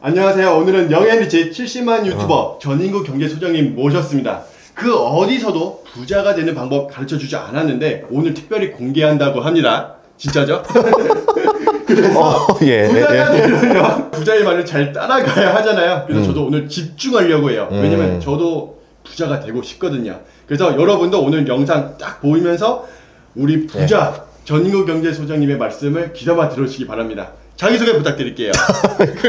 안녕하세요. 오늘은 영앤리치 70만 유튜버 전인구 경제소장님 모셨습니다. 그 어디서도 부자가 되는 방법 가르쳐주지 않았는데 오늘 특별히 공개한다고 합니다. 진짜죠? 그래서 부자가 되려면 부자의 말을 잘 따라가야 하잖아요. 그래서 저도 오늘 집중하려고 해요. 왜냐면 저도 부자가 되고 싶거든요. 그래서 여러분도 오늘 영상 딱 보이면서 우리 부자 전인구 경제소장님의 말씀을 귀담아 들으시기 바랍니다. 자기소개 부탁드릴게요.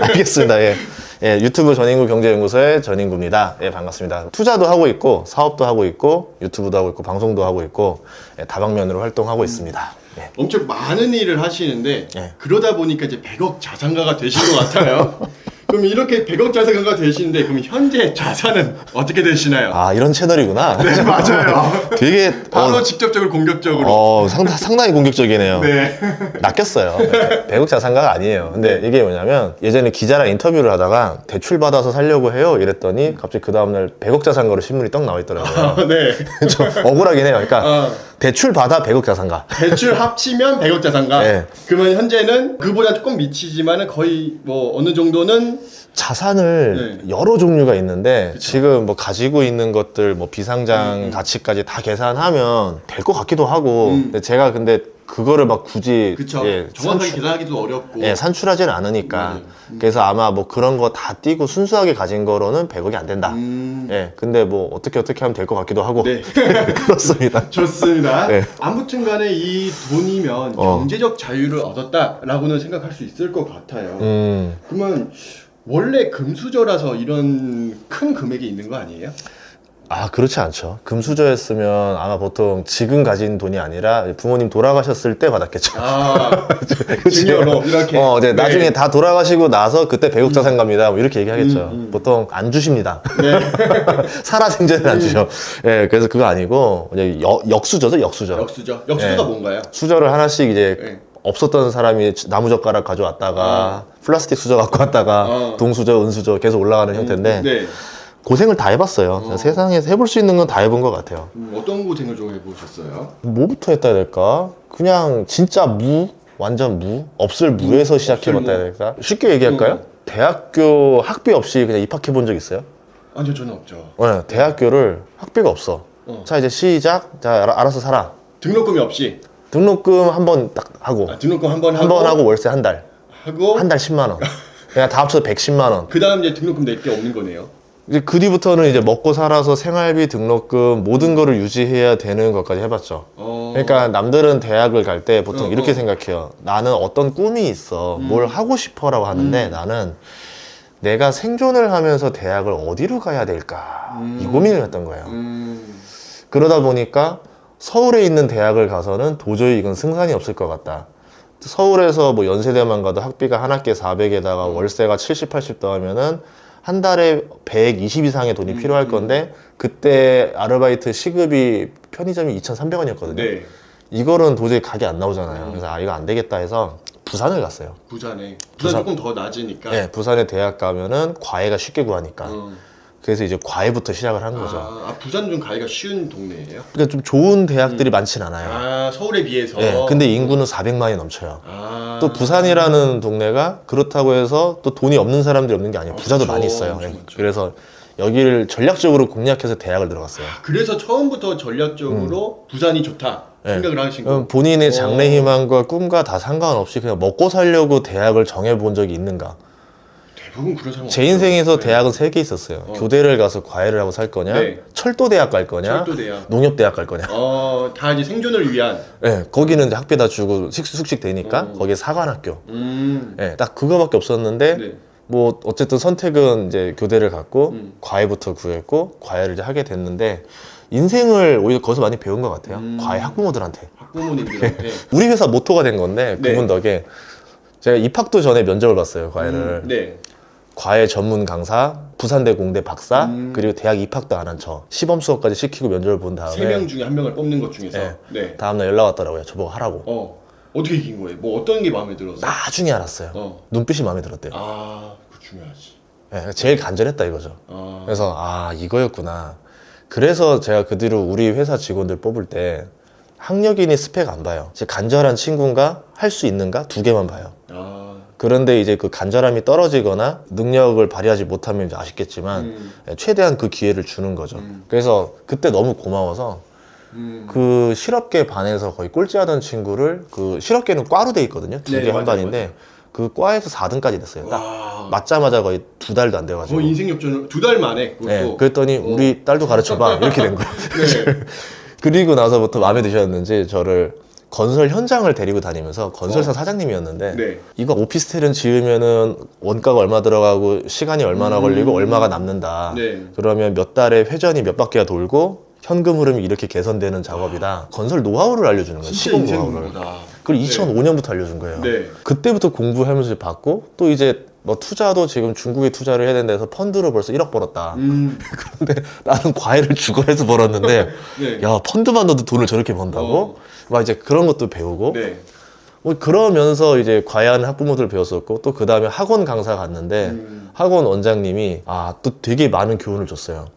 알겠습니다. 예. 예, 유튜브 전인구 경제연구소의 전인구입니다. 예, 반갑습니다. 투자도 하고 있고, 사업도 하고 있고, 유튜브도 하고 있고, 방송도 하고 있고, 예, 다방면으로 활동하고 있습니다. 예. 엄청 많은 일을 하시는데 예. 그러다 보니까 이제 100억 자산가가 되신 것 같아요. 그럼 이렇게 100억 자산가가 되시는데 그럼 현재 자산은 어떻게 되시나요? 아, 이런 채널이구나. 네, 맞아요. 되게, 바로 직접적으로 공격적으로. 상당히 공격적이네요. 네. 낚였어요. 100억 자산가가 아니에요. 근데 이게 뭐냐면, 예전에 기자랑 인터뷰를 하다가 대출 받아서 살려고 해요. 이랬더니 갑자기 그 다음날 100억 자산가로 신문이 떡 나와 있더라고요. 네. 좀 억울하긴 해요. 그러니까, 대출 받아 100억 자산가. 대출 합치면 100억 자산가. 네. 그러면 현재는 그보다 조금 미치지만은 거의 뭐 어느 정도는 자산을 여러 종류가 있는데 그쵸. 지금 뭐 가지고 있는 것들 뭐 비상장 가치까지 다 계산하면 될 것 같기도 하고 근데 제가 근데 그거를 막 굳이 그쵸. 정확하게 계산하기도 어렵고. 산출하지는 않으니까 그래서 아마 뭐 그런 거 다 띄고 순수하게 가진 거로는 100억이 안 된다. 예, 근데 뭐 어떻게 하면 될 것 같기도 하고 네. 그렇습니다. 좋습니다. 네. 아무튼간에 이 돈이면 경제적 자유를 얻었다라고는 생각할 수 있을 것 같아요. 그러면 원래 금수저라서 이런 큰 금액이 있는 거 아니에요? 아, 그렇지 않죠. 금수저였으면 아마 보통 지금 가진 돈이 아니라 부모님 돌아가셨을 때 받았겠죠. 아, 증여로 이렇게. 이제 네. 나중에 다 돌아가시고 나서 그때 100억 자산가입니다. 뭐 이렇게 얘기하겠죠. 보통 안 주십니다. 네. 살아생전에 안 주죠. 예, 그래서 그거 아니고 이제 역수저죠, 역수저. 역수저가 네. 뭔가요? 수저를 하나씩 이제 네. 없었던 사람이 나무젓가락 가져왔다가 플라스틱 수저 갖고 왔다가 동수저, 은수저 계속 올라가는 형태인데 네. 고생을 다 해봤어요. 세상에서 해볼 수 있는 건 다 해본 것 같아요. 어떤 고생을 좀 해보셨어요? 뭐부터 했다 해야 될까? 그냥 진짜 완전 없을 무에서 시작해봤다 해야 될까? 쉽게 얘기할까요? 대학교 학비 없이 그냥 입학해 본 적 있어요? 아니요, 저는 없죠. 네, 대학교를 학비가 없어. 자, 이제 시작. 자, 알아서 살아. 등록금이 없이. 등록금 한 번 딱 하고. 등록금 한 번 한 번 하고 월세 한 달. 하고 한 달 10만 원. 그냥 다 합쳐서 110만 원. 그 다음 이제 등록금 낼 게 없는 거네요. 이제 그 뒤부터는 이제 먹고 살아서 생활비, 등록금 모든 거를 유지해야 되는 것까지 해봤죠. 그러니까 남들은 대학을 갈 때 보통 이렇게 생각해요. 나는 어떤 꿈이 있어. 뭘 하고 싶어라고 하는데 나는 내가 생존을 하면서 대학을 어디로 가야 될까 이 고민을 했던 거예요. 그러다 보니까 서울에 있는 대학을 가서는 도저히 이건 승산이 없을 것 같다. 서울에서 뭐 연세대만 가도 학비가 한 학기에 400에다가 월세가 70, 80 더하면은 한 달에 120 이상의 돈이 필요할 건데 그때 아르바이트 시급이 편의점이 2,300원이었거든요. 네. 이거는 도저히 각이 안 나오잖아요. 그래서 이거 안 되겠다 해서 부산을 갔어요. 부산 부산. 조금 더 낮으니까. 네, 부산에 대학 가면은 과외가 쉽게 구하니까. 그래서 이제 과외부터 시작을 한 거죠. 부산 좀 가기가 쉬운 동네예요? 그러니까 좀 좋은 대학들이 많진 않아요. 서울에 비해서. 네, 근데 인구는 400만이 넘쳐요. 또 부산이라는 동네가 그렇다고 해서 또 돈이 없는 사람들이 없는 게 아니에요. 부자도 그렇죠. 많이 있어요. 엄청 네. 많죠. 그래서 여기를 전략적으로 공략해서 대학을 들어갔어요. 그래서 처음부터 전략적으로 부산이 좋다 생각을 하신 거. 본인의 장래 희망과 꿈과 다 상관없이 그냥 먹고 살려고 대학을 정해본 적이 있는가? 대부분 그런 사람 제 없죠. 인생에서 네. 대학은 3개 있었어요. 교대를 가서 과외를 하고 살 거냐, 네. 철도대학 갈 거냐, 철도대학. 농협대학 갈 거냐. 다 이제 생존을 위한. 네, 거기는 이제 학비 다 주고 숙식 되니까 거기에 사관학교. 네, 딱 그거밖에 없었는데 네. 뭐 어쨌든 선택은 이제 교대를 갔고 과외부터 구했고 과외를 이제 하게 됐는데 인생을 오히려 거기서 많이 배운 것 같아요. 과외 학부모들한테. 학부모님들한테. 우리 회사 모토가 된 건데 네. 그분 덕에 제가 입학도 전에 면접을 봤어요. 과외를. 네. 과외 전문 강사, 부산대 공대 박사, 그리고 대학 입학도 안 한 저 시범 수업까지 시키고 면접을 본 다음에 3명 중에 1명을 뽑는 것 중에서. 네. 네. 다음날 연락 왔더라고요. 저보고 하라고. 어떻게 이긴 거예요? 뭐 어떤 게 마음에 들어서? 나중에 알았어요. 눈빛이 마음에 들었대요. 그거 중요하지. 네, 제일 간절했다 이거죠. 그래서 이거였구나. 그래서 제가 그 뒤로 우리 회사 직원들 뽑을 때 학력이니 스펙 안 봐요. 제 간절한 친구인가 할 수 있는가 두 개만 봐요. 그런데 이제 그 간절함이 떨어지거나 능력을 발휘하지 못하면 이제 아쉽겠지만 최대한 그 기회를 주는 거죠. 그래서 그때 너무 고마워서 그 실업계 반에서 거의 꼴찌하던 친구를 그 실업계는 과로 돼 있거든요. 두 네, 개 한 맞아요, 반인데 맞아요. 그 과에서 4등까지 됐어요. 딱 와. 맞자마자 거의 2달도 안 돼가지고. 인생 역전을 2달 만에. 그것도. 네, 그랬더니 우리 딸도 가르쳐봐 이렇게 된 거예요. 네. 그리고 나서부터 마음에 드셨는지 저를 건설 현장을 데리고 다니면서 건설사 사장님이었는데 네. 이거 오피스텔은 지으면은 원가가 얼마 들어가고 시간이 얼마나 걸리고 얼마가 남는다. 네. 그러면 몇 달에 회전이 몇 바퀴가 돌고 현금 흐름이 이렇게 개선되는 작업이다. 건설 노하우를 알려주는 거예요. 진짜 시공 인생 노하우를. 공부다. 그걸 2005년부터 알려준 거예요. 네. 그때부터 공부하면서 받고 또 이제 뭐 투자도 지금 중국에 투자를 해야 된다 해서 펀드로 벌써 1억 벌었다. 그런데 나는 과외를 죽어해서 벌었는데 네. 야 펀드만 넣어도 돈을 저렇게 번다고? 막 이제 그런 것도 배우고 네. 뭐 그러면서 이제 과외하는 학부모들 배웠었고 또 그 다음에 학원 강사 갔는데 학원 원장님이 또 되게 많은 교훈을 줬어요.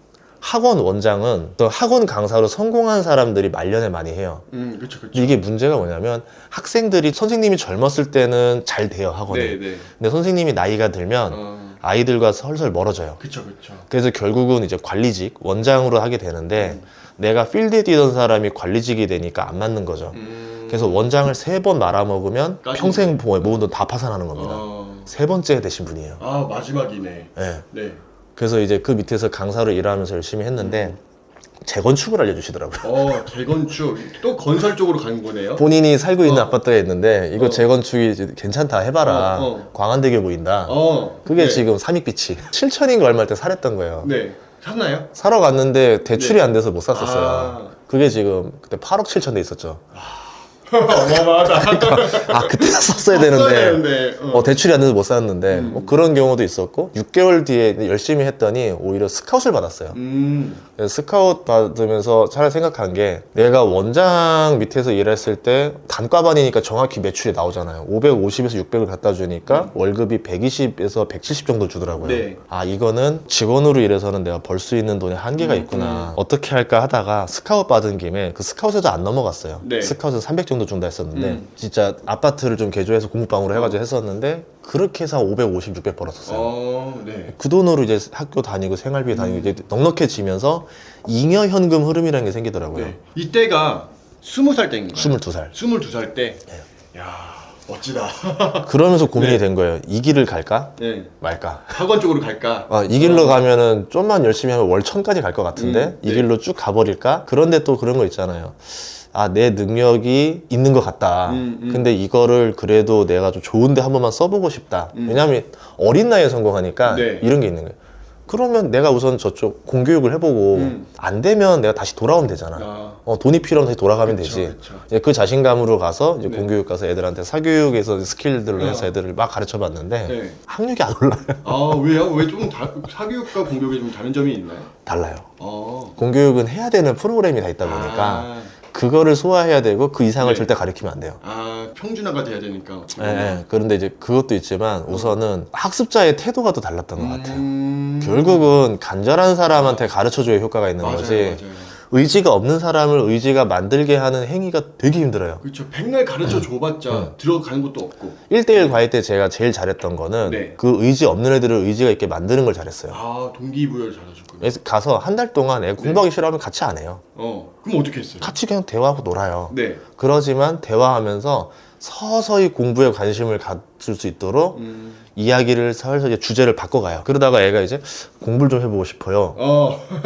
학원 원장은 또 학원 강사로 성공한 사람들이 말년에 많이 해요. 그렇죠, 그렇죠. 근데 이게 문제가 뭐냐면 학생들이 선생님이 젊었을 때는 잘 돼요 학원에. 네, 네. 근데 선생님이 나이가 들면 아이들과 설설 멀어져요. 그렇죠, 그렇죠. 그래서 결국은 이제 관리직 원장으로 하게 되는데 내가 필드에 뛰던 사람이 관리직이 되니까 안 맞는 거죠. 그래서 원장을 3번 말아먹으면 까지네. 평생 모은 돈 다 파산하는 겁니다. 3번째 되신 분이에요. 마지막이네. 네. 네. 그래서 이제 그 밑에서 강사로 일하면서 열심히 했는데 재건축을 알려주시더라고요. 재건축. 또 건설 쪽으로 가는 거네요. 본인이 살고 있는 아파트가 있는데 이거 재건축이 이제 괜찮다 해봐라. 광안대교 보인다. 그게 네. 지금 삼익빛이 7천인가 얼마 때 살았던 거예요. 네. 샀나요? 사러 갔는데 대출이 네. 안 돼서 못 샀었어요. 그게 지금 그때 8억 7천 돼 있었죠. 어마어마하다. 그때 썼어야 되는데 대출이 안 돼서 못 샀는데 뭐 그런 경우도 있었고 6개월 뒤에 열심히 했더니 오히려 스카웃을 받았어요. 그래서 스카웃 받으면서 차라리 생각한 게 내가 원장 밑에서 일했을 때 단과반이니까 정확히 매출이 나오잖아요. 550에서 600을 갖다 주니까 월급이 120에서 170 정도 주더라고요. 네. 이거는 직원으로 일해서는 내가 벌 수 있는 돈에 한계가 있구나. 어떻게 할까 하다가 스카웃 받은 김에 그 스카웃에도 안 넘어갔어요. 네. 스카웃에서 300 정도 준다 했었는데 진짜 아파트를 좀 개조해서 공부방으로 해가지고 했었는데 그렇게 해서 550, 600 벌었었어요. 네. 그 돈으로 이제 학교 다니고 생활비 다니고 이제 넉넉해지면서 잉여 현금 흐름이라는 게 생기더라고요. 네. 이때가 20살 때인가요? 22살. 22살 때. 야, 멋지다. 그러면서 고민이 네. 된 거예요. 이 길을 갈까? 네. 말까? 학원 쪽으로 갈까? 이 길로 가면은 좀만 열심히 하면 월 1000까지 갈 것 같은데 이 네. 길로 쭉 가버릴까? 그런데 또 그런 거 있잖아요. 내 능력이 있는 것 같다. 근데 이거를 그래도 내가 좀 좋은데 한 번만 써보고 싶다. 왜냐하면 어린 나이에 성공하니까 네. 이런 게 있는 거예요. 그러면 내가 우선 저쪽 공교육을 해보고 안 되면 내가 다시 돌아오면 되잖아. 돈이 필요하면 다시 돌아가면 그쵸, 되지. 그쵸. 이제 그 자신감으로 가서 이제 네. 공교육 가서 애들한테 사교육에서 스킬들로 해서 애들을 막 가르쳐 봤는데 네. 학력이 안 올라요. 왜요? 왜 좀 사교육과 공교육이 좀 다른 점이 있나요? 달라요. 어. 공교육은 해야 되는 프로그램이 다 있다 보니까 그거를 소화해야 되고 그 이상을 네. 절대 가르치면 안 돼요. 평준화가 돼야 되니까. 그런데 이제 그것도 있지만 우선은 학습자의 태도가 또 달랐던 것 같아요. 음. 결국은 간절한 사람한테 가르쳐줘야 효과가 있는 거지. 맞아요. 의지가 없는 사람을 의지가 만들게 하는 행위가 되게 힘들어요. 그렇죠. 백날 가르쳐 줘봤자 들어가는 것도 없고. 1대1 과외 때 제가 제일 잘했던 거는 네. 그 의지 없는 애들을 의지가 있게 만드는 걸 잘했어요. 동기부여를 잘하셨군요. 그래서 가서 한 달 동안 애 공부하기 싫어하면 같이 안 해요. 그럼 어떻게 했어요? 같이 그냥 대화하고 놀아요. 네. 그러지만 대화하면서 서서히 공부에 관심을 갖을 수 있도록 이야기를 서서히 이제 주제를 바꿔가요. 그러다가 애가 이제 공부를 좀 해보고 싶어요.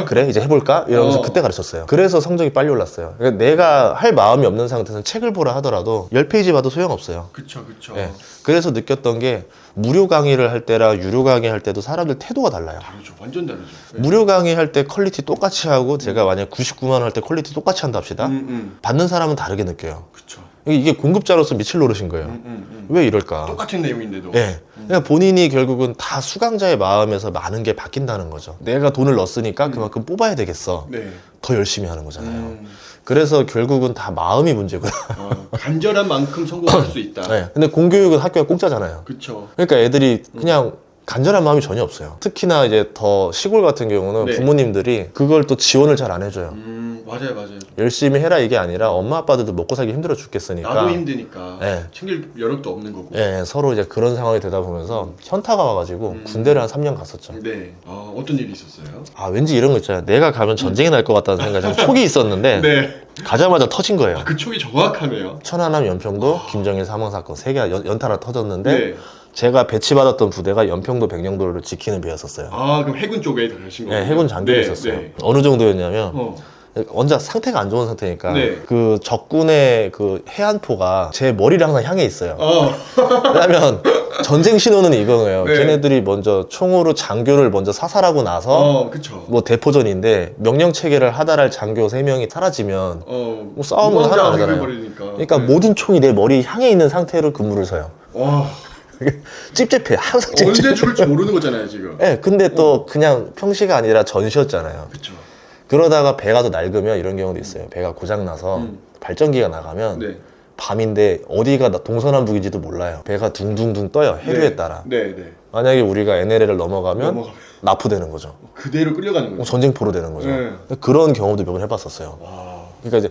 그래 이제 해볼까? 이러면서 그때 가르쳤어요. 그래서 성적이 빨리 올랐어요. 그러니까 내가 할 마음이 없는 상태에서는 책을 보라 하더라도 10페이지 봐도 소용없어요. 그쵸. 예. 그래서 느꼈던 게 무료 강의를 할 때랑 유료 강의 할 때도 사람들 태도가 달라요. 다르죠. 완전 다르죠. 무료 강의 할 때 퀄리티 똑같이 하고 제가 만약 99만 원 할 때 퀄리티 똑같이 한다 합시다. 받는 사람은 다르게 느껴요. 그쵸. 이게 공급자로서 미칠 노릇인 거예요. 왜 이럴까? 똑같은 내용인데도. 예. 그러니까 본인이 결국은 다 수강자의 마음에서 많은 게 바뀐다는 거죠. 내가 돈을 넣었으니까 그만큼 뽑아야 되겠어. 네. 더 열심히 하는 거잖아요. 그래서 결국은 다 마음이 문제구나. 간절한 만큼 성공할 수 있다. 네. 근데 공교육은 학교가 공짜잖아요. 그쵸. 그러니까 애들이 그냥 간절한 마음이 전혀 없어요. 특히나 이제 더 시골 같은 경우는 네. 부모님들이 그걸 또 지원을 잘 안 해줘요. 맞아요. 열심히 해라 이게 아니라 엄마 아빠들도 먹고 살기 힘들어 죽겠으니까. 나도 힘드니까 네. 챙길 여력도 없는 거고. 예, 서로 이제 그런 상황이 되다 보면서 현타가 와가지고 군대를 한 3년 갔었죠. 네. 어떤 일이 있었어요? 아, 왠지 이런 거 있잖아요. 내가 가면 전쟁이 날 것 같다는 생각이 좀 촉이 있었는데 네. 가자마자 터진 거예요. 그 촉이 정확하네요. 천안함 연평도 김정일 사망 사건 3개가 연타라 터졌는데 네. 제가 배치받았던 부대가 연평도 백령도를 지키는 배였었어요. 그럼 해군 쪽에 가신 거예요? 네, 해군 장교에 있었어요. 어느 정도였냐면 원자 상태가 안 좋은 상태니까 네. 그 적군의 그 해안포가 제 머리를 항상 향해 있어요. 왜냐면 전쟁 신호는 이거예요. 네. 걔네들이 먼저 총으로 장교를 먼저 사살하고 나서 그쵸. 뭐 대포전인데 명령 체계를 하달할 장교 3명이 사라지면 뭐 싸움을 하는 거잖아요. 그러니까 네. 모든 총이 내 머리 향해 있는 상태로 근무를 서요. 와, 찝찝해. 항상 찝찝해. 언제 죽을지 모르는 거잖아요, 지금. 네, 근데 또 그냥 평시가 아니라 전시였잖아요. 그쵸. 그러다가 배가 또 낡으면 이런 경우도 있어요. 배가 고장나서 발전기가 나가면 네. 밤인데 어디가 동서남북인지도 몰라요. 배가 둥둥둥 떠요. 해류에 따라. 네. 만약에 우리가 NLL을 넘어가면 납포되는 거죠. 그대로 끌려가는 거죠. 전쟁포로 되는 거죠. 네. 그런 경우도 몇 번 해봤었어요. 와. 그러니까 이제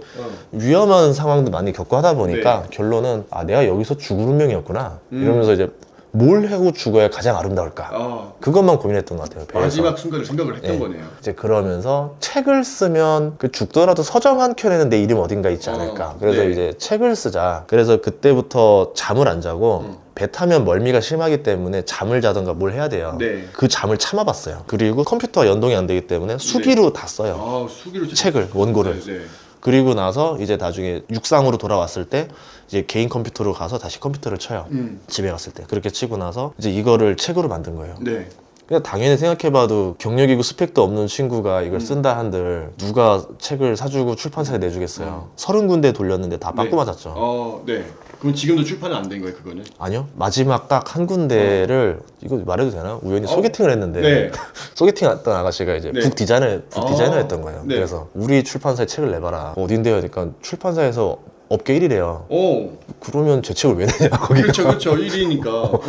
위험한 상황도 많이 겪고 하다 보니까 결론은 내가 여기서 죽을 운명이었구나 이러면서 이제 뭘 하고 죽어야 가장 아름다울까 그것만 고민했던 것 같아요. 배에서. 마지막 순간을 생각을 했던 거네요. 이제 그러면서 책을 쓰면 그 죽더라도 서점 한 켠에는 내 이름 어딘가 있지 않을까. 그래서 네. 이제 책을 쓰자. 그래서 그때부터 잠을 안 자고 배 타면 멀미가 심하기 때문에 잠을 자던가 뭘 해야 돼요. 네. 그 잠을 참아봤어요. 그리고 컴퓨터가 연동이 안 되기 때문에 수기로 다 써요. 수기로 책을, 원고를. 네. 그리고 나서 이제 나중에 육상으로 돌아왔을 때 이제 개인 컴퓨터로 가서 다시 컴퓨터를 쳐요. 집에 갔을 때. 그렇게 치고 나서 이제 이거를 책으로 만든 거예요. 네. 그냥 당연히 생각해봐도 경력이고 스펙도 없는 친구가 이걸 쓴다 한들 누가 책을 사주고 출판사에 내주겠어요. 30군데 돌렸는데 다 빠꾸 맞았죠. 네. 그럼 지금도 출판은 안 된 거예요, 그거는? 아니요. 마지막 딱 한 군데를 이거 말해도 되나? 우연히 소개팅을 했는데 네. 소개팅 했던 아가씨가 이제 네. 북 디자이너였던 거예요. 네. 그래서 우리 출판사에 책을 내봐라. 어딘데요? 그러니까 출판사에서 업계 1위래요. 그러면 제 책을 왜 내냐 거기. 그렇죠. 1위니까.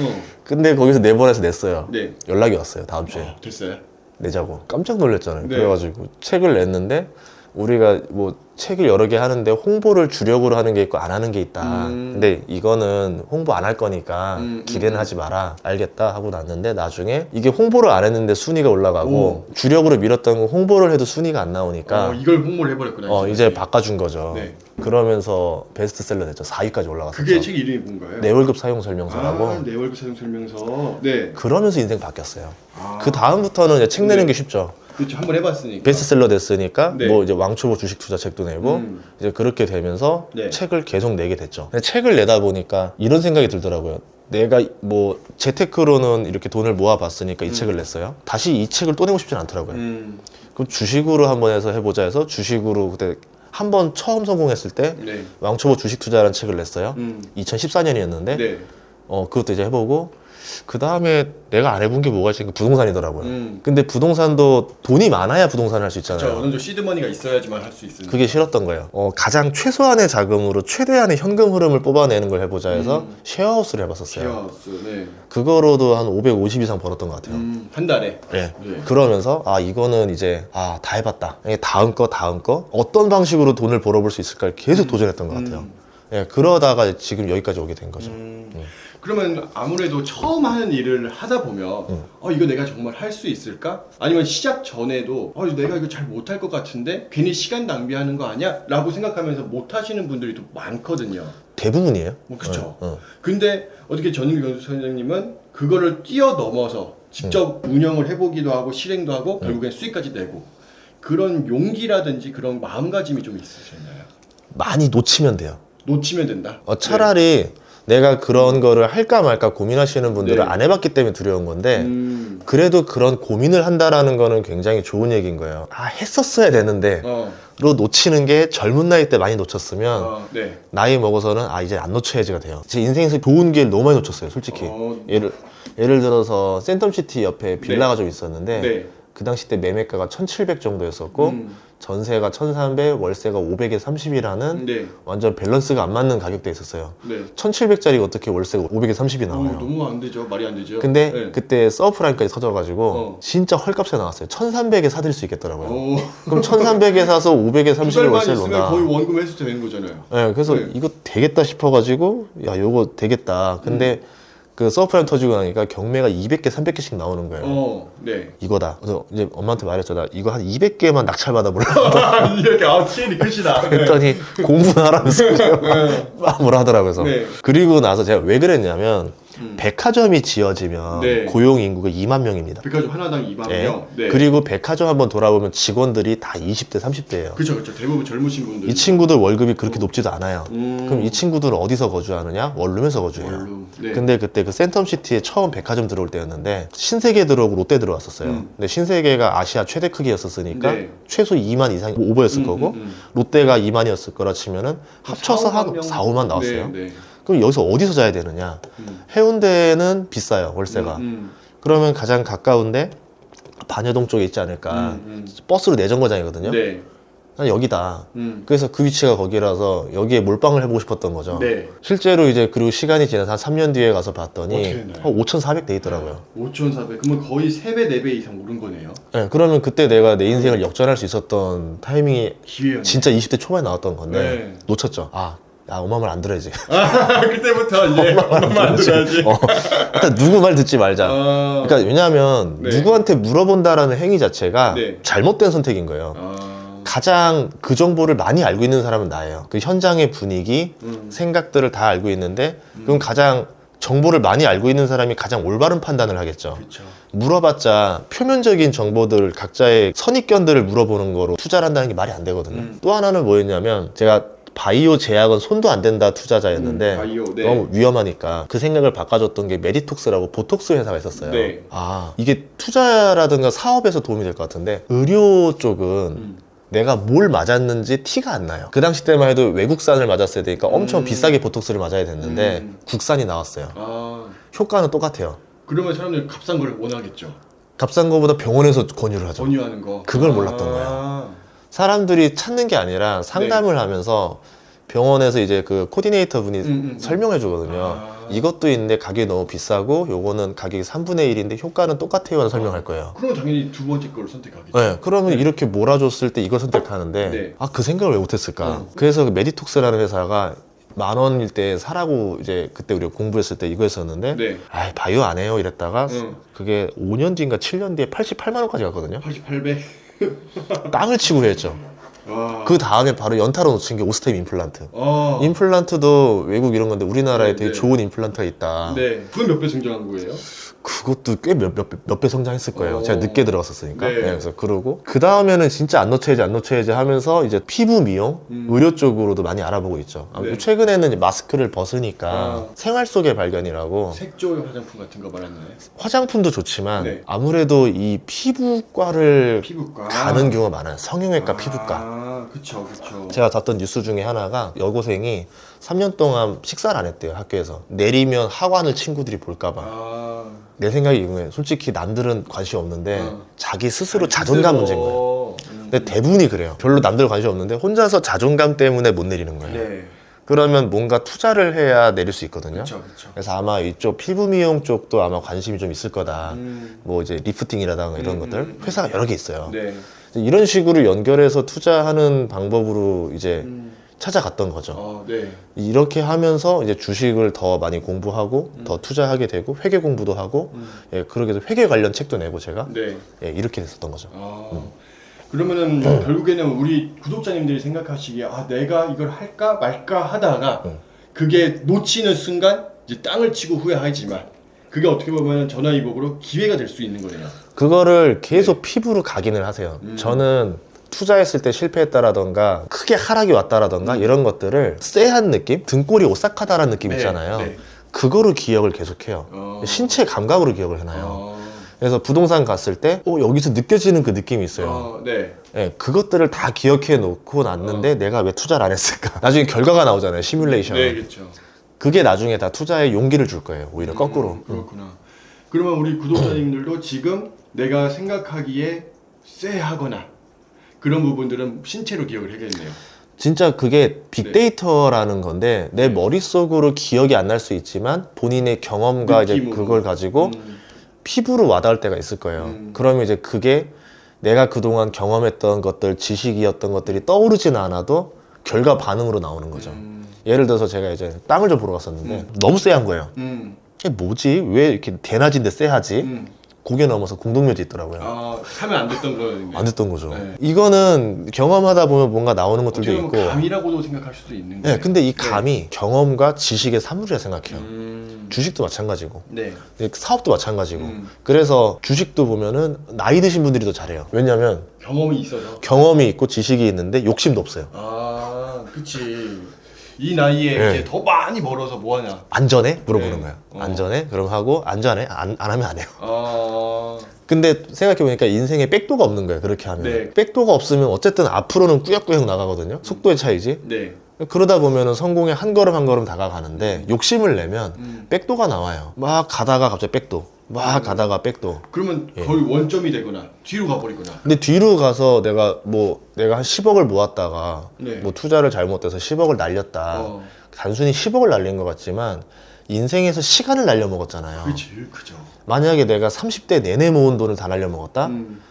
근데 거기서 4번에서 냈어요. 네. 연락이 왔어요. 다음 주에. 됐어요? 내자고. 깜짝 놀랐잖아요. 네. 그래가지고 책을 냈는데 우리가 뭐 책을 여러 개 하는데 홍보를 주력으로 하는 게 있고 안 하는 게 있다. 근데 이거는 홍보 안 할 거니까 기대는 하지 마라. 알겠다 하고 놨는데 나중에 이게 홍보를 안 했는데 순위가 올라가고 주력으로 밀었던 거 홍보를 해도 순위가 안 나오니까 이걸 홍보를 해버렸구나. 이제 바꿔준 거죠. 네. 그러면서 베스트셀러 됐죠. 4위까지 올라갔었죠. 그게 책 이름이 뭔가요? 내 월급 사용 설명서라고. 내 월급 사용 설명서. 네. 그러면서 인생 바뀌었어요. 그 다음부터는 이제 책 내는 게 쉽죠. 그렇죠. 한번 해봤으니까. 베스트셀러 됐으니까 네. 뭐 이제 왕초보 주식 투자 책도 내고 이제 그렇게 되면서 네. 책을 계속 내게 됐죠. 근데 책을 내다 보니까 이런 생각이 들더라고요. 내가 뭐 재테크로는 이렇게 돈을 모아봤으니까 이 책을 냈어요. 다시 이 책을 또 내고 싶진 않더라고요. 그럼 주식으로 한번 해서 해보자 해서 주식으로 그때 한 번 처음 성공했을 때 네. 왕초보 주식 투자라는 책을 냈어요. 2014년이었는데 네. 그것도 이제 해보고 그 다음에 내가 안 해본 게 뭐가 있으니까 부동산이더라고요. 근데 부동산도 돈이 많아야 부동산을 할 수 있잖아요. 어느 정도 시드머니가 있어야지만 할 수 있으니까. 그게 싫었던 거예요. 가장 최소한의 자금으로 최대한의 현금 흐름을 뽑아내는 걸 해보자 해서 쉐어하우스를 해봤었어요. 쉐어하우스. 네. 그거로도 한 550 이상 벌었던 것 같아요. 한 달에. 네. 네. 그러면서 이거는 이제 다 해봤다. 다음 거 어떤 방식으로 돈을 벌어볼 수 있을까 계속 도전했던 것 같아요. 예, 그러다가 지금 여기까지 오게 된 거죠. 그러면 아무래도 처음 하는 일을 하다 보면 이거 내가 정말 할 수 있을까? 아니면 시작 전에도 내가 이거 잘 못할 것 같은데 괜히 시간 낭비하는 거 아니야? 라고 생각하면서 못 하시는 분들이 또 많거든요. 대부분이에요. 그렇죠. 근데 어떻게 전인규 선생님은 그거를 뛰어넘어서 직접 운영을 해보기도 하고 실행도 하고 결국엔 수익까지 내고 그런 용기라든지 그런 마음가짐이 좀 있으셨나요? 많이 놓치면 돼요. 놓치면 된다? 차라리 내가 그런 거를 할까 말까 고민하시는 분들은 네. 안 해봤기 때문에 두려운 건데 그래도 그런 고민을 한다라는 거는 굉장히 좋은 얘기인 거예요. 했었어야 되는데 로 놓치는 게 젊은 나이 때 많이 놓쳤으면 네. 나이 먹어서는 이제 안 놓쳐야지가 돼요. 제 인생에서 좋은 길 너무 많이 놓쳤어요, 솔직히. 예를 들어서 센텀시티 옆에 빌라가 좀 있었는데 네. 그 당시 때 매매가가 1,700 정도였었고 전세가 1,300, 월세가 500에 30이라는 네. 완전 밸런스가 안 맞는 가격대에 있었어요. 네. 1,700짜리가 어떻게 월세가 500에 30이 나와요. 너무 안 되죠. 말이 안 되죠. 근데 네. 그때 서프라임까지 터져가지고 진짜 헐값에 나왔어요. 1,300에 사들 수 있겠더라고요. 그럼 1,300에 사서 500에 30을 만 월세를 있으면 놓는다. 거의 원금 회수 되는 거잖아요. 네, 그래서 네. 이거 되겠다 싶어가지고 야 요거 되겠다. 근데 그 서프라임 터지고 나니까 경매가 200개, 300개씩 나오는 거예요. 네. 이거다. 그래서 이제 엄마한테 말했죠. 나 이거 한 200개만 낙찰받아 볼래. 이렇게 TN이 끝이다. 그랬더니 공부하라면서 막 뭐라 하더라고요. 그래서 네. 그리고 나서 제가 왜 그랬냐면 백화점이 지어지면 네. 고용 인구가 2만 명입니다. 백화점 하나당 2만 네. 명. 네. 그리고 백화점 한번 돌아보면 직원들이 다 20대, 30대예요. 그렇죠. 대부분 젊으신 분들. 이 친구들 월급이 그렇게 높지도 않아요. 음. 그럼 이 친구들은 어디서 거주하느냐? 원룸에서 거주해요. 원룸. 네. 근데 그때 그 센텀시티에 처음 백화점 들어올 때였는데 신세계 들어오고 롯데 들어왔었어요. 근데 신세계가 아시아 최대 크기였었으니까 네. 최소 2만 이상 오버였을 거고 롯데가 2만이었을 거라 치면은 합쳐서 한 4, 5만 나왔어요. 네. 네. 그럼 여기서 어디서 자야 되느냐? 해운대는 비싸요, 월세가. 그러면 가장 가까운데 반여동 쪽에 있지 않을까. 버스로 내정거장이거든요. 네. 난 여기다. 그래서 그 위치가 거기라서 여기에 몰빵을 해보고 싶었던 거죠. 네. 실제로 이제 그리고 시간이 지나서 한 3년 뒤에 가서 봤더니 어떻게 했나요? 한 5,400 돼 있더라고요. 5,400. 그러면 거의 3배, 4배 이상 오른 거네요. 네, 그러면 그때 내가 내 인생을 역전할 수 있었던 타이밍이 기회였네. 진짜 20대 초반에 나왔던 건데 네. 놓쳤죠. 아, 야, 엄마 말 안 들어야지. 그때부터 이제 엄마 들어야지. 일단 누구 말 듣지 말자. 아. 그러니까 왜냐하면 네. 누구한테 물어본다라는 행위 자체가 네. 잘못된 선택인 거예요. 가장 그 정보를 많이 알고 있는 사람은 나예요. 그 현장의 분위기, 생각들을 다 알고 있는데 그럼 가장 정보를 많이 알고 있는 사람이 가장 올바른 판단을 하겠죠. 그렇죠. 물어봤자 표면적인 정보들 각자의 선입견들을 물어보는 거로 투자를 한다는 게 말이 안 되거든요. 또 하나는 뭐였냐면 제가 바이오 제약은 손도 안 된다 투자자였는데 바이오, 네. 너무 위험하니까 그 생각을 바꿔줬던 게 메디톡스라고 보톡스 회사가 있었어요. 네. 아, 이게 투자라든가 사업에서 도움이 될 것 같은데 의료 쪽은 내가 뭘 맞았는지 티가 안 나요. 그 당시 때만 해도 외국산을 맞았어야 되니까 엄청 비싸게 보톡스를 맞아야 됐는데 국산이 나왔어요. 효과는 똑같아요. 그러면 사람들이 값싼 걸 원하겠죠. 값싼 거보다 병원에서 권유를 하죠. 권유하는 거. 그걸 몰랐던 거예요. 사람들이 찾는 게 아니라 상담을 하면서 병원에서 이제 그 코디네이터 분이 설명해 주거든요. 이것도 있는데 가격이 너무 비싸고 요거는 가격이 3분의 1인데 효과는 똑같아요 라고 설명할 거예요. 그러면 당연히 두 번째 걸 선택하겠죠. 네, 그러면 이렇게 몰아줬을 때 이걸 선택하는데 네. 아, 그 생각을 왜 못했을까? 그래서 그 메디톡스라는 회사가 10,000원일 때 사라고 이제 그때 우리가 공부했을 때 이거 했었는데 네. 아, 바이오 안 해요 이랬다가 그게 5년 뒤인가 7년 뒤에 88만 원까지 갔거든요. 88배. 땅을 치고 후회했죠. 와. 그 다음에 바로 연타로 놓친 게 오스템 임플란트. 아. 임플란트도 외국 이런 건데 우리나라에 네, 되게 네. 좋은 임플란트가 있다. 네. 그건 몇 배 성장한 거예요? 그것도 꽤 몇 배 성장했을 거예요. 제가 늦게 들어갔었으니까. 네. 네, 그래서 그러고 그 다음에는 진짜 안 놓쳐야지 하면서 이제 피부 미용, 의료 쪽으로도 많이 알아보고 있죠. 네. 최근에는 이제 마스크를 벗으니까 아. 생활 속의 발견이라고 색조 화장품 같은 거 말았나요? 화장품도 좋지만 네. 아무래도 이 피부과를 피부과. 가는 경우가 많아요. 성형외과, 피부과. 아, 그쵸, 그쵸. 제가 봤던 뉴스 중에 하나가 여고생이 3년 동안 식사를 안 했대요, 학교에서. 내리면 하관을 친구들이 볼까봐. 아. 내 생각이 이거예요. 솔직히 남들은 관심 없는데 자기 스스로 자존감 문제인 거예요. 근데 대부분이 그래요. 별로 남들 관심 없는데 혼자서 자존감 때문에 못 내리는 거예요. 네. 그러면 뭔가 투자를 해야 내릴 수 있거든요. 그쵸, 그쵸. 그래서 아마 이쪽 피부 미용 쪽도 아마 관심이 좀 있을 거다. 뭐 이제 리프팅이라든가 이런 것들. 회사가 여러 개 있어요. 네. 이런 식으로 연결해서 투자하는 방법으로 이제 찾아갔던 거죠. 네. 이렇게 하면서 이제 주식을 더 많이 공부하고 더 투자하게 되고 회계 공부도 하고 예, 그러게 해서 회계 관련 책도 내고 제가 네. 예, 이렇게 됐었던 거죠. 그러면은 결국에는 우리 구독자님들이 생각하시기에 아 내가 이걸 할까 말까 하다가 그게 놓치는 순간 이제 땅을 치고 후회하지만 그게 어떻게 보면 전화위복으로 기회가 될 수 있는 거네요. 그거를 계속 피부로 각인을 하세요. 저는 투자했을 때 실패했다라던가 크게 하락이 왔다라던가 이런 것들을 쎄한 느낌? 등골이 오싹하다라는 느낌 네, 있잖아요. 네. 그거를 기억을 계속해요. 신체 감각으로 기억을 해놔요. 그래서 부동산 갔을 때 여기서 느껴지는 그 느낌이 있어요. 네. 예, 그것들을 다 기억해 놓고 놨는데 내가 왜 투자를 안 했을까? 나중에 결과가 나오잖아요. 시뮬레이션. 네, 그렇죠. 그게 나중에 다 투자에 용기를 줄 거예요. 오히려 거꾸로. 그렇구나. 그러면 우리 구독자님들도 지금 내가 생각하기에 쎄하거나 그런 부분들은 신체로 기억을 해야겠네요. 진짜 그게 빅데이터라는 건데 내 머릿속으로 기억이 안 날 수 있지만 본인의 경험과 이제 느낌으로. 그걸 가지고 피부로 와닿을 때가 있을 거예요. 그러면 이제 그게 내가 그동안 경험했던 것들, 지식이었던 것들이 떠오르지는 않아도 결과 반응으로 나오는 거죠. 예를 들어서 제가 이제 땅을 좀 보러 갔었는데 너무 쎄한 거예요. 이게 뭐지? 왜 이렇게 대낮인데 쎄하지? 고개 넘어서 공동묘지 있더라고요. 아, 사면 안 됐던 거였는데. 안 됐던 거죠. 네. 이거는 경험하다 보면 뭔가 나오는 것들도 어떻게 있고. 보면 감이라고도 생각할 수도 있는 거예요. 네, 근데 이 감이 경험과 지식의 산물이라 생각해요. 주식도 마찬가지고, 네. 사업도 마찬가지고. 그래서 주식도 보면은 나이 드신 분들이 더 잘해요. 왜냐면 경험이 있어서. 경험이 있고 지식이 있는데 욕심도 없어요. 아, 그치. 이 나이에 네. 이제 더 많이 벌어서 뭐 하냐. 안전해? 물어보는 네. 거예요. 안전해? 그럼 하고 안전해? 안 하면 안 해요. 아, 근데 생각해보니까 인생에 백도가 없는 거예요. 그렇게 하면. 네. 백도가 없으면 어쨌든 앞으로는 꾸역꾸역 나가거든요. 속도의 차이지. 네. 그러다 보면은 성공에 한 걸음 한 걸음 다가가는데 욕심을 내면 백도가 나와요. 막 가다가 갑자기 백도, 막 가다가 백도. 그러면 예. 거의 원점이 되거나 뒤로 가버리거나. 근데 뒤로 가서 내가 한 10억을 모았다가 네. 뭐 투자를 잘못해서 10억을 날렸다. 어. 단순히 10억을 날린 것 같지만 인생에서 시간을 날려먹었잖아요. 그게 제일 크죠. 만약에 내가 30대 내내 모은 돈을 다 날려먹었다?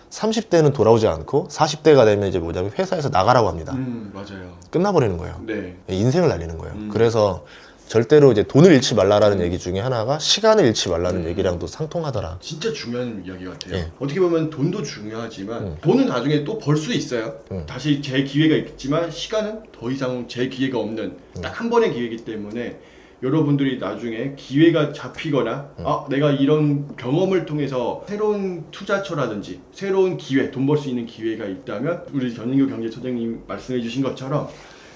30대는 돌아오지 않고 40대가 되면 이제 뭐냐면 회사에서 나가라고 합니다. 맞아요. 끝나버리는 거예요. 네. 인생을 날리는 거예요. 그래서 절대로 이제 돈을 잃지 말라라는 얘기 중에 하나가 시간을 잃지 말라는 얘기랑도 상통하더라. 진짜 중요한 이야기 같아요. 예. 어떻게 보면 돈도 중요하지만 돈은 나중에 또 벌 수 있어요. 다시 재 기회가 있지만 시간은 더 이상 재 기회가 없는 딱 한 번의 기회이기 때문에 여러분들이 나중에 기회가 잡히거나 내가 이런 경험을 통해서 새로운 투자처라든지 새로운 기회, 돈 벌 수 있는 기회가 있다면 우리 전인규 경제소장님 말씀해 주신 것처럼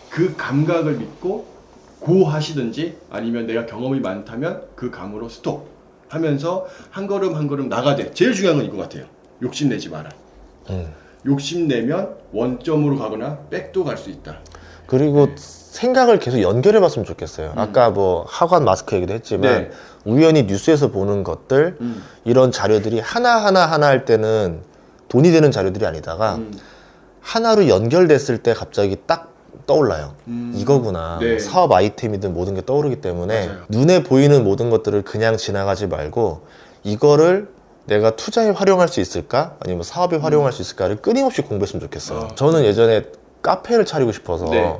그 감각을 믿고 고 하시든지 아니면 내가 경험이 많다면 그 감으로 스톱 하면서 한 걸음 한 걸음 나가되 제일 중요한 건 이거 같아요. 욕심내지 마라. 욕심내면 원점으로 가거나 백도 갈 수 있다. 그리고 생각을 계속 연결해 봤으면 좋겠어요. 아까 뭐 하관 마스크 얘기도 했지만 네. 우연히 뉴스에서 보는 것들 이런 자료들이 하나 할 때는 돈이 되는 자료들이 아니다가 하나로 연결됐을 때 갑자기 딱 떠올라요. 이거구나. 네. 사업 아이템이든 모든 게 떠오르기 때문에 맞아요. 눈에 보이는 모든 것들을 그냥 지나가지 말고 이거를 내가 투자에 활용할 수 있을까? 아니면 사업에 활용할 수 있을까를 끊임없이 공부했으면 좋겠어요. 저는 예전에 카페를 차리고 싶어서 네.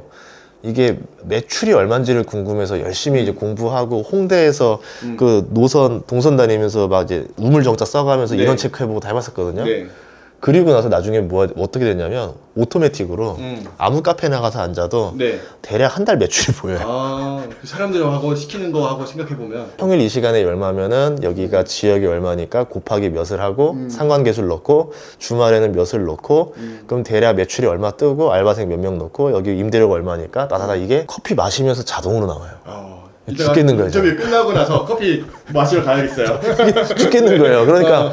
이게 매출이 얼마인지를 궁금해서 열심히 이제 공부하고 홍대에서 그 동선 다니면서 막 이제 우물정자 써가면서 네. 인원 체크해보고 다 해봤었거든요. 네. 그리고 나서 나중에 어떻게 됐냐면 오토매틱으로 아무 카페 나가서 앉아도 네. 대략 한 달 매출이 보여요. 그 사람들하고 시키는 거 하고 생각해 보면 평일 이 시간에 얼마면은 여기가 지역이 얼마니까 곱하기 몇을 하고 상관계수를 넣고 주말에는 몇을 넣고 그럼 대략 매출이 얼마 뜨고 알바생 몇 명 넣고 여기 임대료가 얼마니까 나다다 이게 커피 마시면서 자동으로 나와요. 죽겠는 거예요. 인터뷰 끝나고 나서 커피 마시러 가야겠어요. 죽겠는 거예요. 그러니까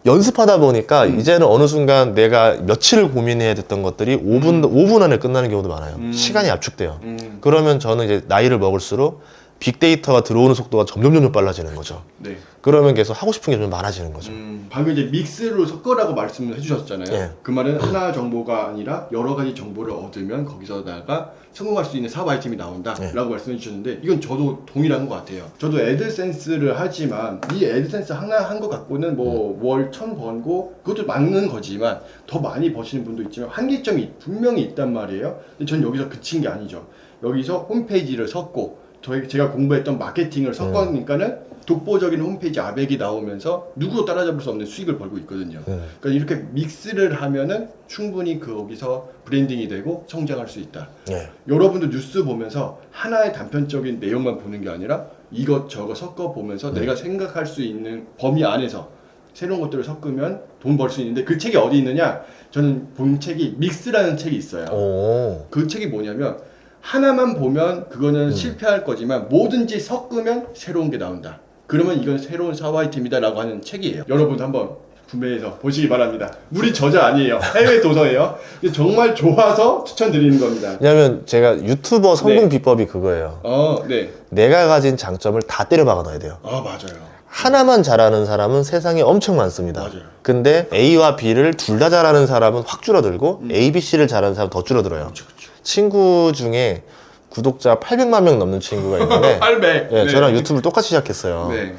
연습하다 보니까 이제는 어느 순간 내가 며칠을 고민해야 됐던 것들이 5분 안에 끝나는 경우도 많아요. 시간이 압축돼요. 그러면 저는 이제 나이를 먹을수록 빅데이터가 들어오는 속도가 점점 빨라지는 거죠. 네. 그러면 계속 하고 싶은 게 좀 많아지는 거죠. 방금 이제 믹스로 섞으라고 말씀을 해주셨잖아요. 예. 그 말은 하나 정보가 아니라 여러 가지 정보를 얻으면 거기서다가 성공할 수 있는 사업 아이템이 나온다라고 말씀해 주셨는데 이건 저도 동일한 것 같아요. 저도 애드센스를 하지만 이 애드센스 하나 한 거 갖고는 뭐 월 1,000 번고 그것도 맞는 거지만 더 많이 버시는 분도 있지만 한계점이 분명히 있단 말이에요. 근데 전 여기서 그친 게 아니죠. 여기서 홈페이지를 섞고 제가 공부했던 마케팅을 섞으니까는 독보적인 홈페이지 아백이 나오면서 누구도 따라잡을 수 없는 수익을 벌고 있거든요. 그러니까 이렇게 믹스를 하면은 충분히 거기서 브랜딩이 되고 성장할 수 있다. 네. 여러분도 뉴스 보면서 하나의 단편적인 내용만 보는 게 아니라 이것저것 섞어 보면서 내가 생각할 수 있는 범위 안에서 새로운 것들을 섞으면 돈 벌 수 있는데 그 책이 어디 있느냐? 저는 본 책이 믹스라는 책이 있어요. 그 책이 뭐냐면 하나만 보면 그거는 실패할 거지만 뭐든지 섞으면 새로운 게 나온다. 그러면 이건 새로운 사업 아이템이다 라고 하는 책이에요. 여러분도 한번 구매해서 보시기 바랍니다. 우리 저자 아니에요. 해외 도서예요. 정말 좋아서 추천드리는 겁니다. 왜냐면 제가 유튜버 성공 네. 비법이 그거예요. 네. 내가 가진 장점을 다 때려 박아 넣어야 돼요. 맞아요. 하나만 잘하는 사람은 세상에 엄청 많습니다. 맞아요. 근데 A와 B를 둘 다 잘하는 사람은 확 줄어들고 A, B, C를 잘하는 사람은 더 줄어들어요. 그렇죠. 친구 중에 구독자 800만 명 넘는 친구가 있는데 800. 예, 저랑 유튜브를 똑같이 시작했어요. 네.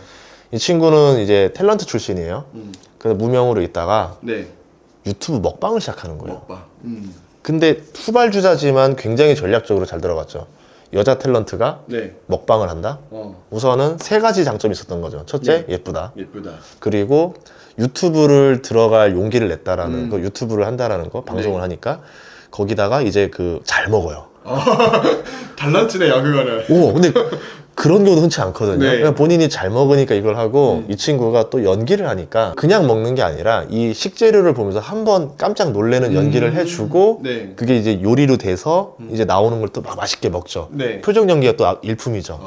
이 친구는 이제 탤런트 출신이에요. 근데 무명으로 있다가 네. 유튜브 먹방을 시작하는 거예요. 먹방. 근데 후발주자지만 굉장히 전략적으로 잘 들어갔죠. 여자 탤런트가 네. 먹방을 한다? 우선은 세 가지 장점이 있었던 거죠. 첫째, 예쁘다. 예쁘다. 그리고 유튜브를 들어갈 용기를 냈다라는 거, 유튜브를 한다라는 거, 방송을 하니까 거기다가 이제 그 잘 먹어요. 달란트네요, 그거는. 오, 근데 그런 경우도 흔치 않거든요. 네. 그냥 본인이 잘 먹으니까 이걸 하고 이 친구가 또 연기를 하니까 그냥 먹는 게 아니라 이 식재료를 보면서 한번 깜짝 놀래는 연기를 해주고 네. 그게 이제 요리로 돼서 이제 나오는 걸 또 막 맛있게 먹죠. 네. 표정 연기가 또 일품이죠.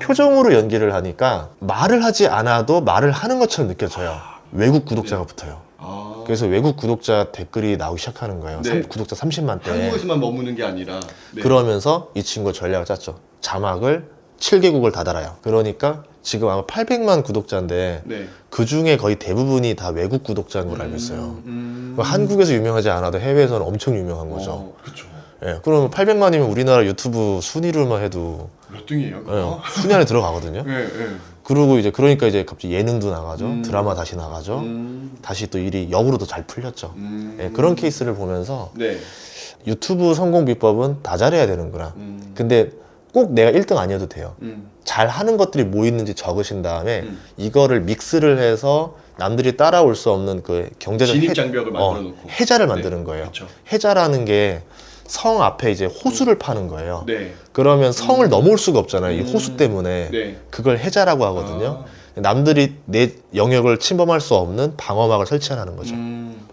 표정으로 연기를 하니까 말을 하지 않아도 말을 하는 것처럼 느껴져요. 외국 구독자가 붙어요. 그래서 외국 구독자 댓글이 나오기 시작하는 거예요. 네. 구독자 30만 대. 한국에서만 머무는 게 아니라. 네. 그러면서 이 친구가 전략을 짰죠. 자막을 7개국을 다 달아요. 그러니까 지금 아마 800만 구독자인데 네. 그 중에 거의 대부분이 다 외국 구독자인 걸 알고 있어요. 한국에서 유명하지 않아도 해외에서는 엄청 유명한 거죠. 그렇죠. 예, 그러면 800만이면 우리나라 유튜브 순위로만 해도 몇 등이에요, 그거? 예, 순위 안에 들어가거든요. 네, 네. 그리고 이제 그러니까 이제 갑자기 예능도 나가죠. 드라마 다시 나가죠. 음. 다시 또 일이 역으로도 잘 풀렸죠. 예, 그런 케이스를 보면서 네. 유튜브 성공 비법은 다 잘해야 되는구나. 근데 꼭 내가 1등 아니어도 돼요. 잘 하는 것들이 뭐 있는지 적으신 다음에 이거를 믹스를 해서 남들이 따라올 수 없는 그 경제적 진입장벽을 만들어 놓고. 해자를 만드는 거예요. 그쵸. 해자라는 게 성 앞에 이제 호수를 파는 거예요. 네. 그러면 성을 넘어올 수가 없잖아요. 이 호수 때문에. 네. 그걸 해자라고 하거든요. 남들이 내 영역을 침범할 수 없는 방어막을 설치하는 거죠.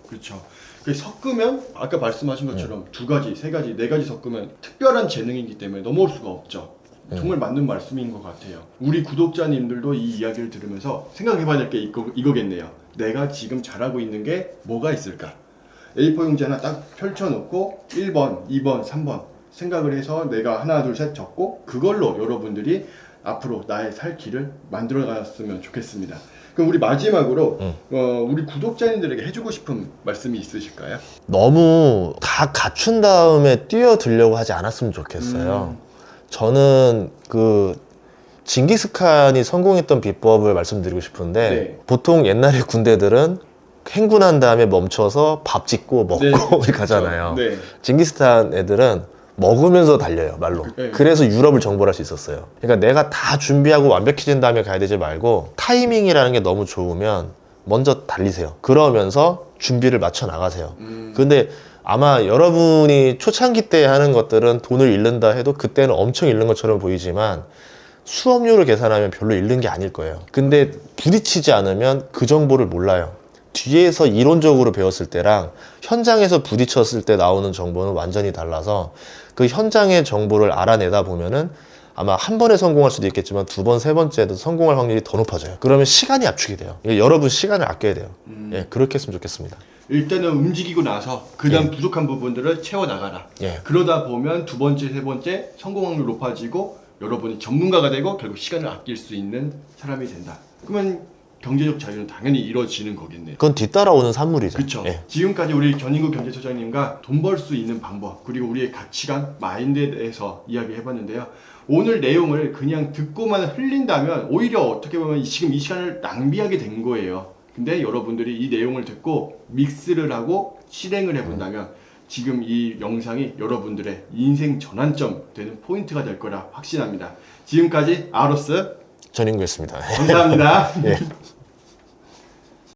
그렇죠. 섞으면 아까 말씀하신 것처럼 두 가지, 세 가지, 네 가지 섞으면 특별한 재능이기 때문에 넘어올 수가 없죠. 정말 맞는 말씀인 것 같아요. 우리 구독자님들도 이 이야기를 들으면서 생각해봐야 될 게 이거겠네요. 내가 지금 잘하고 있는 게 뭐가 있을까? A4 용지 하나 딱 펼쳐놓고 1번, 2번, 3번 생각을 해서 내가 하나, 둘, 셋 적고 그걸로 여러분들이 앞으로 나의 살 길을 만들어갔으면 좋겠습니다. 그럼 우리 마지막으로 우리 구독자님들에게 해주고 싶은 말씀이 있으실까요? 너무 다 갖춘 다음에 뛰어들려고 하지 않았으면 좋겠어요. 저는 그 징기스칸이 성공했던 비법을 말씀드리고 싶은데 네. 보통 옛날에 군대들은 행군한 다음에 멈춰서 밥 짓고 먹고 네, 가잖아요. 네. 징기스칸 애들은 먹으면서 달려요, 말로. 네. 그래서 유럽을 정벌할 수 있었어요. 그러니까 내가 다 준비하고 완벽해진 다음에 가야 되지 말고 타이밍이라는 게 너무 좋으면 먼저 달리세요. 그러면서 준비를 맞춰 나가세요. 근데 아마 여러분이 초창기 때 하는 것들은 돈을 잃는다 해도 그때는 엄청 잃는 것처럼 보이지만 수업료를 계산하면 별로 잃는 게 아닐 거예요. 근데 부딪히지 않으면 그 정보를 몰라요. 뒤에서 이론적으로 배웠을 때랑 현장에서 부딪혔을 때 나오는 정보는 완전히 달라서 그 현장의 정보를 알아내다 보면은 아마 한 번에 성공할 수도 있겠지만 두 번, 세 번째도 성공할 확률이 더 높아져요. 그러면 시간이 압축이 돼요. 여러분 시간을 아껴야 돼요. 예, 그렇게 했으면 좋겠습니다. 일단은 움직이고 나서 그 다음 부족한 부분들을 채워나가라. 예. 그러다 보면 두 번째, 세 번째 성공 확률 높아지고 여러분이 전문가가 되고 결국 시간을 아낄 수 있는 사람이 된다. 그러면 경제적 자유는 당연히 이루어지는 거겠네요. 그건 뒤따라오는 산물이죠. 그렇죠. 예. 지금까지 우리 전인구 경제소장님과 돈 벌 수 있는 방법 그리고 우리의 가치관, 마인드에 대해서 이야기해봤는데요. 오늘 내용을 그냥 듣고만 흘린다면 오히려 어떻게 보면 지금 이 시간을 낭비하게 된 거예요. 근데 여러분들이 이 내용을 듣고 믹스를 하고 실행을 해본다면 지금 이 영상이 여러분들의 인생 전환점 되는 포인트가 될 거라 확신합니다. 지금까지 아로스 전인구였습니다. 감사합니다. 예.